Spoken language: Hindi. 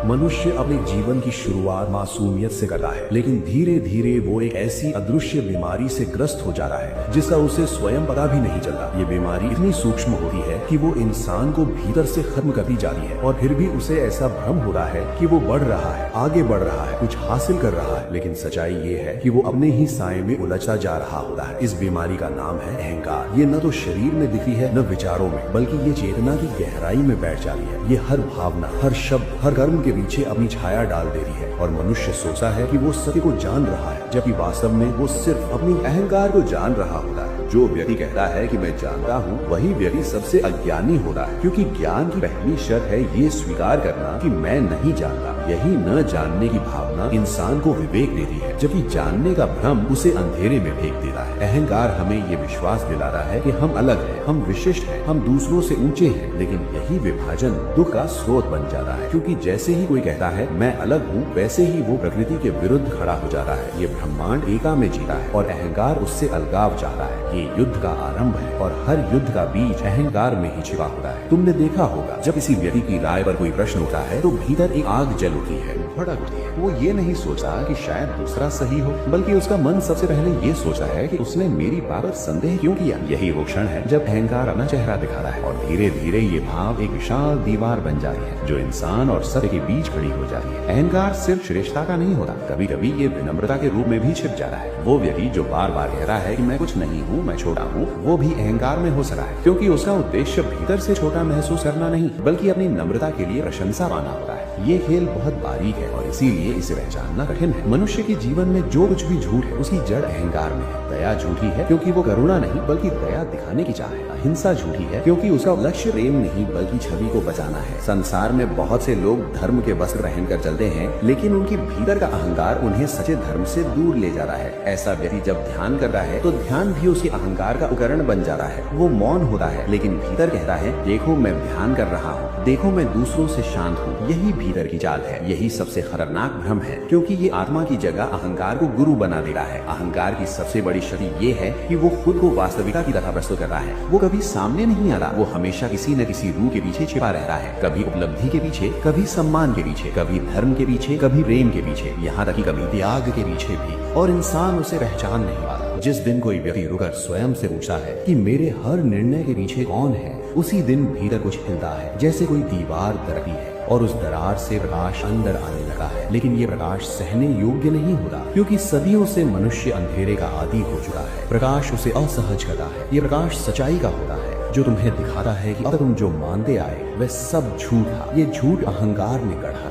मनुष्य अपने जीवन की शुरुआत मासूमियत से करता है, लेकिन धीरे धीरे वो एक ऐसी अदृश्य बीमारी से ग्रस्त हो जा रहा है जिसका उसे स्वयं पता भी नहीं चलता। ये बीमारी इतनी सूक्ष्म होती है कि वो इंसान को भीतर से खत्म करती जाती है और फिर भी उसे ऐसा भ्रम होता है कि वो बढ़ रहा है, आगे बढ़ रहा है, कुछ हासिल कर रहा है। लेकिन सच्चाई ये है कि वो अपने ही साए में उलझता जा रहा होता है। इस बीमारी का नाम है अहंकार। ये न तो शरीर में दिखती है न विचारों में, बल्कि ये चेतना की गहराई में बैठ जाती है। ये हर भावना, हर शब्द, हर कर्म के पीछे अपनी छाया डाल देती है और मनुष्य सोचता है कि वो सत्य को जान रहा है, जबकि वास्तव में वो सिर्फ अपनी अहंकार को जान रहा होता है। जो व्यक्ति कहता है कि मैं जानता हूँ, वही व्यक्ति सबसे अज्ञानी होता है, क्योंकि ज्ञान की पहली शर्त है ये स्वीकार करना कि मैं नहीं जानता। यही न जानने की भावना इंसान को विवेक देती है, जबकि जानने का भ्रम उसे अंधेरे में फेंक देता है। अहंकार हमें ये विश्वास दिलाता है कि हम अलग हैं, हम विशिष्ट हैं, हम दूसरों से ऊंचे हैं। लेकिन यही विभाजन दुख का स्रोत बन जाता है, क्योंकि जैसे ही कोई कहता है मैं अलग हूँ, वैसे ही वो प्रकृति के विरुद्ध खड़ा हो जाता है। ये ब्रह्मांड एका में जीता है और अहंकार उससे अलगाव चाहता है। ये युद्ध का आरंभ है और हर युद्ध का बीज अहंकार में ही छिपा होता है। तुमने देखा होगा, जब किसी व्यक्ति की राय पर कोई प्रश्न उठता है तो भीतर एक आग जल उठती है, भड़क उठती है। वो ये नहीं सोचता कि शायद दूसरा सही हो, बल्कि उसका मन सबसे पहले ये सोचता है कि उसने मेरी बात पर संदेह क्यों किया। यही वो क्षण है जब अहंकार अपना चेहरा दिखाता है और धीरे धीरे ये भाव एक विशाल दीवार बन जाती है जो इंसान और सत्य के बीच खड़ी हो जाती है। अहंकार सिर्फ श्रेष्ठता का नहीं होता, कभी कभी ये विनम्रता के रूप में भी छिप जाता है। वो व्यक्ति जो बार बार कह रहा है कि मैं कुछ नहीं हूँ, मैं छोटा हूँ, वो भी अहंकार में हो सका है, क्योंकि उसका उद्देश्य भीतर से छोटा महसूस करना नहीं, बल्कि अपनी नम्रता के लिए प्रशंसा पाना होता है। ये खेल बहुत बारीक है और इसीलिए इसे पहचानना कठिन है। मनुष्य के जीवन में जो कुछ भी झूठ है, उसकी जड़ अहंकार में है। दया झूठी है क्योंकि वो करुणा नहीं बल्कि दया दिखाने की चाह है। अहिंसा झूठी है क्योंकि उसका लक्ष्य प्रेम नहीं बल्कि छवि को बचाना है। संसार में बहुत से लोग धर्म के वस्त्र पहनकर चलते हैं, लेकिन उनके भीतर का अहंकार उन्हें सच्चे धर्म से दूर ले जा रहा है। ऐसा व्यक्ति जब ध्यान कर रहा है तो ध्यान भी उसके अहंकार का उपकरण बन जा रहा है। वो मौन होता है लेकिन भीतर कहता है देखो मैं ध्यान कर रहा हूँ, देखो मैं दूसरों से शांत हूँ। यही भीतर की चाल है। यही सबसे खतरनाक भ्रम है, क्योंकि ये आत्मा की जगह अहंकार को गुरु बना देता है। अहंकार की सबसे बड़ी शक्ति ये है कि वो खुद को वास्तविकता की तरह प्रस्तुत करता है। वो कभी सामने नहीं आता, वो हमेशा किसी न किसी रूह के पीछे छिपा रहता है। कभी उपलब्धि के पीछे, कभी सम्मान के पीछे, कभी धर्म के पीछे, कभी प्रेम के पीछे, यहाँ तक कि कभी त्याग के पीछे भी। और इंसान उसे पहचान नहीं पाता। जिस दिन कोई व्यक्ति रुकर स्वयं से पूछता है कि मेरे हर निर्णय के पीछे कौन है, उसी दिन भीतर कुछ हिलता है, जैसे कोई दीवार दरकती है और उस दरार से प्रकाश अंदर आने लगा है। लेकिन ये प्रकाश सहने योग्य नहीं होता, क्योंकि सदियों से मनुष्य अंधेरे का आदी हो चुका है। प्रकाश उसे असहज करता है। ये प्रकाश सच्चाई का होता है, जो तुम्हें दिखाता है कि अब तुम जो मानते आए वह सब झूठ था। ये झूठ अहंकार ने गढ़ा था।